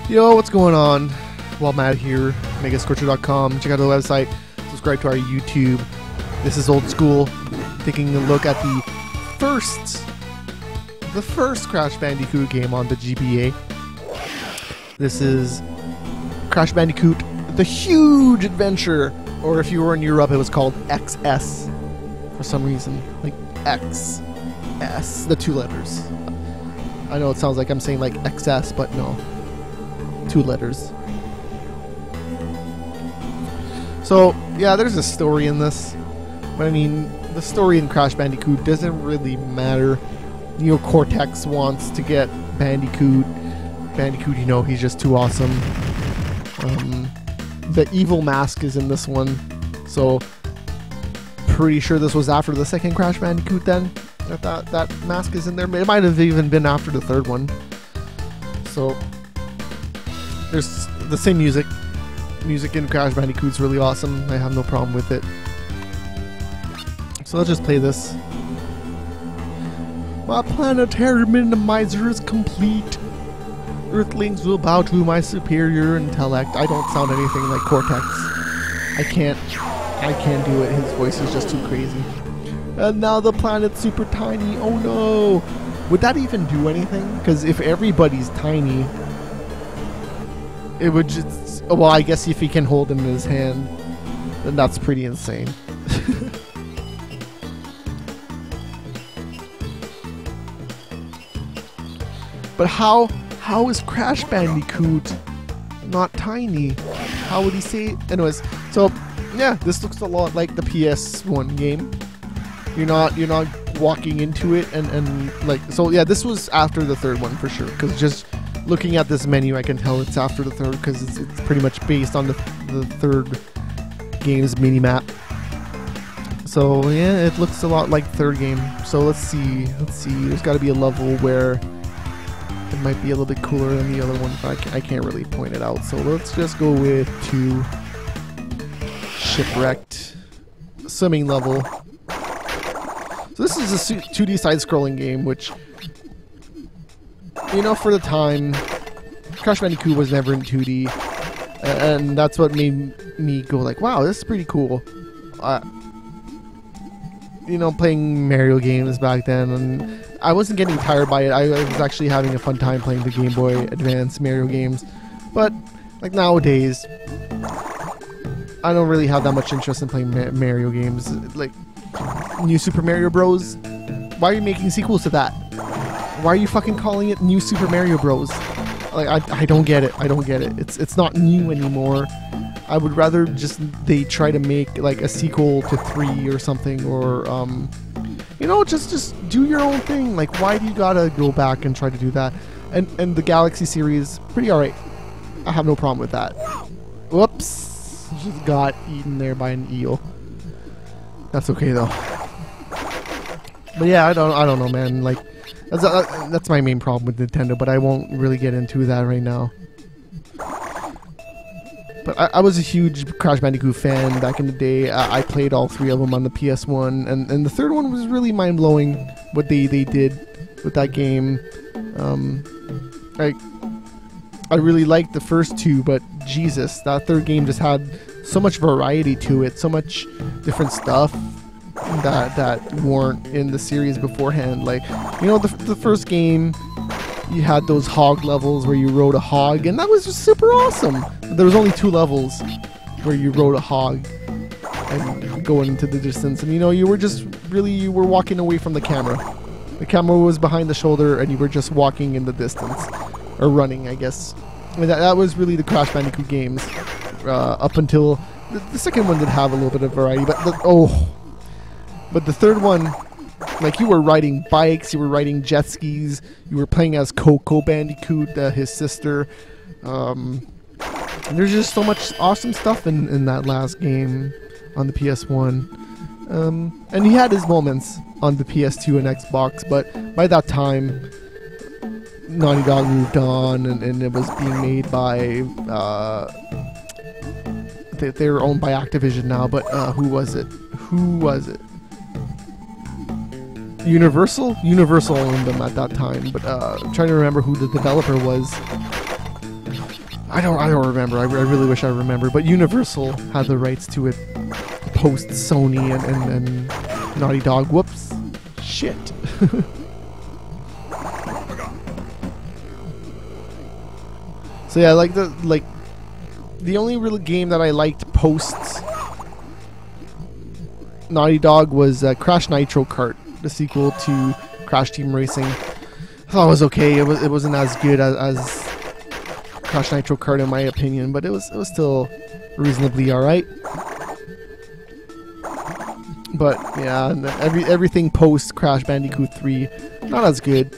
Yo, what's going on? Well, Matt here, megascorcher.com. Check out the website, subscribe to our YouTube. This is old school, taking a look at the first Crash Bandicoot game on the GBA. This is Crash Bandicoot, The Huge Adventure, or if you were in Europe, it was called XS for some reason, like XS, the two letters. I know it sounds like I'm saying like XS, but no. 2 letters. So yeah, there's a story in this, but I mean the story in Crash Bandicoot doesn't really matter. You know, Cortex wants to get Bandicoot, you know, he's just too awesome. The evil mask is in this one, so pretty sure this was after the second Crash Bandicoot then, that mask is in there. It might have even been after the third one. So there's the same music in Crash Bandicoot's really awesome. I have no problem with it. So let's just play this. My planetary minimizer is complete. Earthlings will bow to my superior intellect. I don't sound anything like Cortex. I can't do it. His voice is just too crazy. And now the planet's super tiny. Oh no. Would that even do anything? Because if everybody's tiny, it would just... Well, I guess if he can hold him in his hand, then that's pretty insane. But how is Crash Bandicoot not tiny? How would he say it? Anyways, so yeah, this looks a lot like the PS1 game. You're not walking into it and like, so yeah, this was after the third one for sure, because just looking at this menu, I can tell it's after the third, because it's pretty much based on the third game's mini-map. So yeah, it looks a lot like the third game. So let's see. There's got to be a level where it might be a little bit cooler than the other one, but I can't really point it out. So let's just go with 2 shipwrecked swimming level. So this is a 2D side-scrolling game, which, you know, for the time, Crash Bandicoot was never in 2D, and that's what made me go like, wow, this is pretty cool. You know, playing Mario games back then, and I wasn't getting tired by it. I was actually having a fun time playing the Game Boy Advance Mario games. But like nowadays, I don't really have that much interest in playing Mario games. Like New Super Mario Bros. Why are you making sequels to that? Why are you fucking calling it New Super Mario Bros? Like I don't get it. I don't get it. It's not new anymore. I would rather just they try to make like a sequel to 3 or something, or you know, just do your own thing. Like, why do you gotta go back and try to do that? And the Galaxy series, pretty alright. I have no problem with that. Whoops, just got eaten there by an eel. That's okay though. But yeah, I don't know, man. Like, that's my main problem with Nintendo, but I won't really get into that right now. But I was a huge Crash Bandicoot fan back in the day. I played all 3 of them on the PS1, and the third one was really mind-blowing what they did with that game. I really liked the first 2, but Jesus, that third game just had so much variety to it, so much different stuff that weren't in the series beforehand. Like, you know, the first game, you had those hog levels where you rode a hog, and that was just super awesome. There was only 2 levels where you rode a hog and going into the distance, and you know, you were walking away from the camera. The camera was behind the shoulder, and you were just walking in the distance, or running, I guess. I mean, that was really the Crash Bandicoot games up until the second one did have a little bit of variety, but the third one, like, you were riding bikes, you were riding jet skis, you were playing as Coco Bandicoot, his sister. There's just so much awesome stuff in that last game on the PS1. And he had his moments on the PS2 and Xbox, but by that time, Naughty Dog moved on, and it was being made by... they were owned by Activision now, but who was it? Universal? Universal owned them at that time, but I'm trying to remember who the developer was. I don't remember. I really wish I remember. But Universal had the rights to it post Sony and Naughty Dog. Whoops. Shit. So yeah, the only real game that I liked post Naughty Dog was Crash Nitro Kart, the sequel to Crash Team Racing. I thought it was okay. It wasn't as good as Crash Nitro Kart in my opinion, but it was still reasonably alright. But yeah, everything post Crash Bandicoot 3, not as good.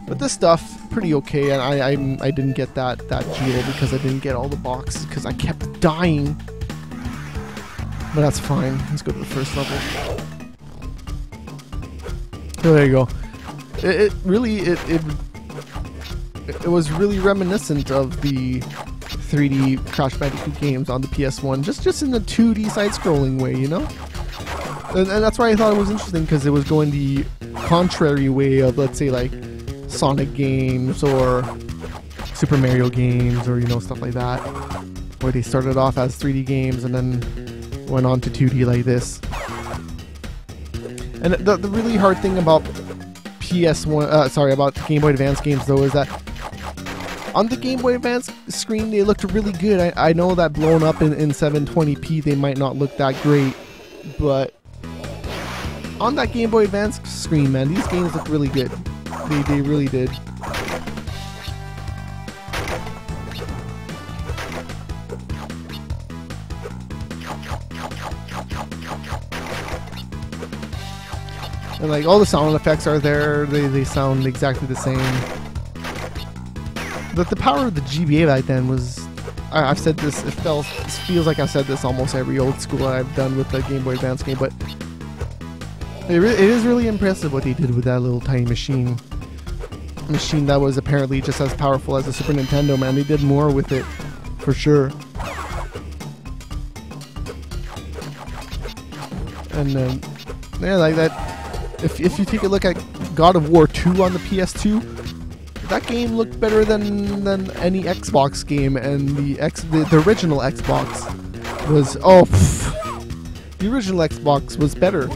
But this stuff, pretty okay, and I didn't get that jewel because I didn't get all the boxes because I kept dying. But that's fine. Let's go to the first level. Oh, there you go. It was really reminiscent of the 3D Crash Bandicoot games on the PS1, just in the 2D side-scrolling way, you know? And that's why I thought it was interesting, because it was going the contrary way of, let's say, like, Sonic games or Super Mario games or, you know, stuff like that, where they started off as 3D games and then went on to 2D like this. And the really hard thing about about Game Boy Advance games though is that on the Game Boy Advance screen they looked really good. I know that blown up in 720p they might not look that great, but on that Game Boy Advance screen, man, these games look really good. They really did. And like all the sound effects are there, they sound exactly the same. But the power of the GBA back then was, I've said this, it feels like I've said this almost every old school I've done with the Game Boy Advance game, but it is really impressive what they did with that little tiny machine. A machine that was apparently just as powerful as the Super Nintendo, man. They did more with it, for sure. And then, yeah, like that. If you take a look at God of War 2 on the PS2, that game looked better than any Xbox game, and the original Xbox was the original Xbox was better.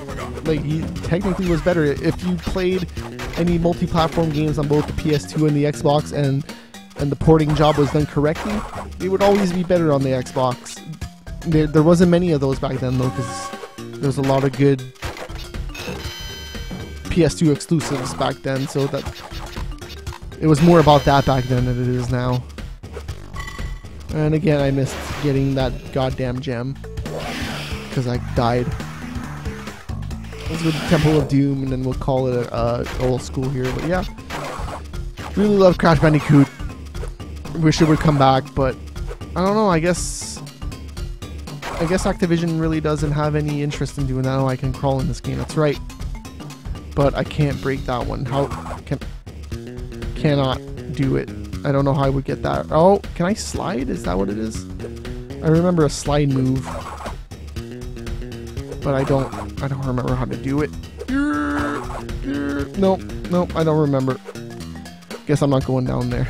Like, he technically was better. If you played any multi-platform games on both the PS2 and the Xbox, and the porting job was done correctly, they would always be better on the Xbox. There wasn't many of those back then though, because there was a lot of good PS2 exclusives back then, so that it was more about that back then than it is now. And again, I missed getting that goddamn gem because I died. Let's go to Temple of Doom, and then we'll call it a old school here. But yeah, really love Crash Bandicoot. Wish it would come back, but I don't know. I guess Activision really doesn't have any interest in doing that. Oh, I can crawl in this game. That's right. But I can't break that one. Cannot do it. I don't know how I would get that. Oh, can I slide? Is that what it is? I remember a slide move, but I don't remember how to do it. Nope, I don't remember. Guess I'm not going down there.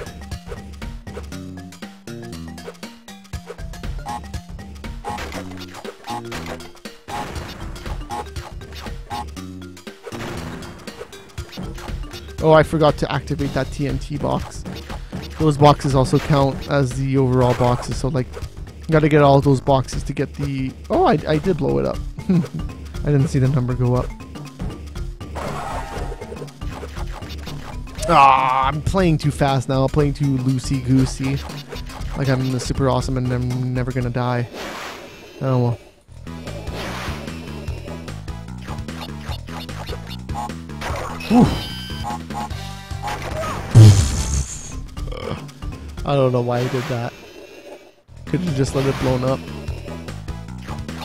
Oh, I forgot to activate that TNT box. Those boxes also count as the overall boxes, so like, gotta get all those boxes to get the... Oh, I did blow it up. I didn't see the number go up. Ah, I'm playing too fast now. I'm playing too loosey-goosey. Like I'm super awesome and I'm never gonna die. Oh well. Whew. I don't know why I did that. Could you just let it blow up?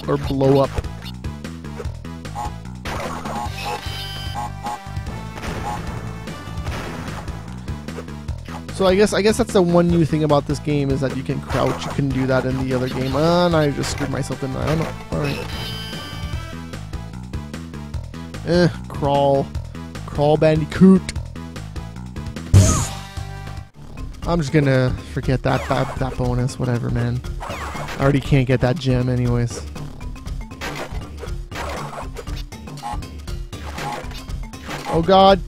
Or blow up? So I guess that's the one new thing about this game is that you can crouch. You couldn't do that in the other game. And I just screwed myself in. I don't know. Alright. Crawl. Crawl Bandicoot. I'm just gonna forget that bonus, whatever, man. I already can't get that gem anyways. Oh god.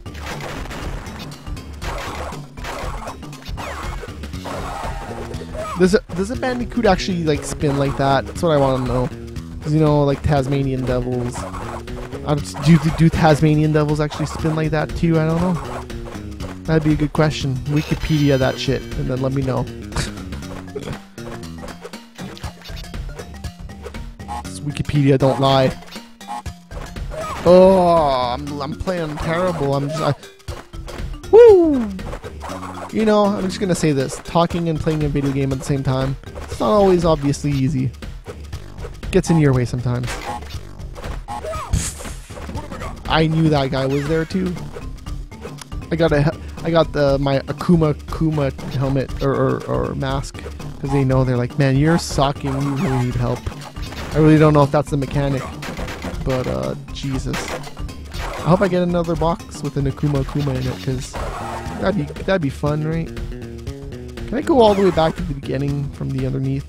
Does a Bandicoot actually like spin like that? That's what I want to know. 'Cause, you know, like Tasmanian devils. Do Tasmanian devils actually spin like that too? I don't know. That'd be a good question. Wikipedia that shit and then let me know. Wikipedia don't lie. Oh, I'm playing terrible. Woo! You know, I'm just gonna say this: talking and playing a video game at the same time, it's not always obviously easy. Gets in your way sometimes. I knew that guy was there too. I got my Akuma helmet or mask because they know, they're like, man, you're sucking. You really need help. I really don't know if that's the mechanic, but Jesus. I hope I get another box with an Akuma in it, because that'd be fun, right? Can I go all the way back to the beginning from the underneath?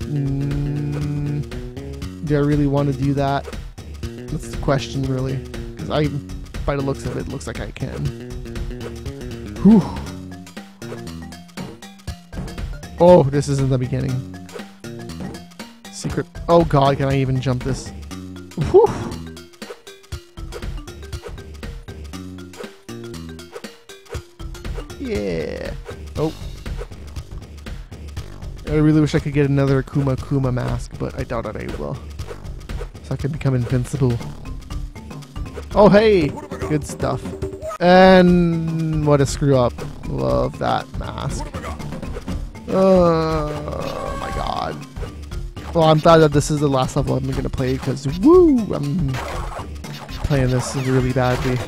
Do I really want to do that? That's the question, really. Because by the looks of it, looks like I can. Whew. Oh, this isn't the beginning. Secret. Oh god, can I even jump this? Whew. Yeah. Oh. I really wish I could get another Akuma mask, but I doubt that I will. So I can become invincible. Oh hey! Good stuff. And what a screw up. Love that mask. Oh my god. Well, I'm glad that this is the last level I'm gonna play, because woo! I'm playing this really badly.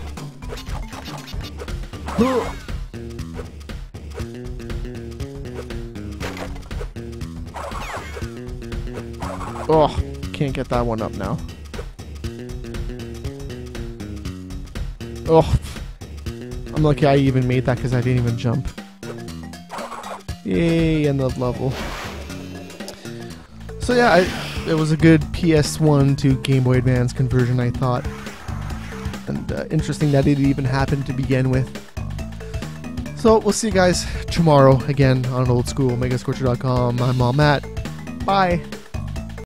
Oh, can't get that one up now. Oh, I'm lucky I even made that because I didn't even jump. Yay, end of level. So yeah, it was a good PS1 to Game Boy Advance conversion, I thought. And interesting that it even happened to begin with. So we'll see you guys tomorrow again on Old School, megascorcher.com. I'm all Matt. Bye.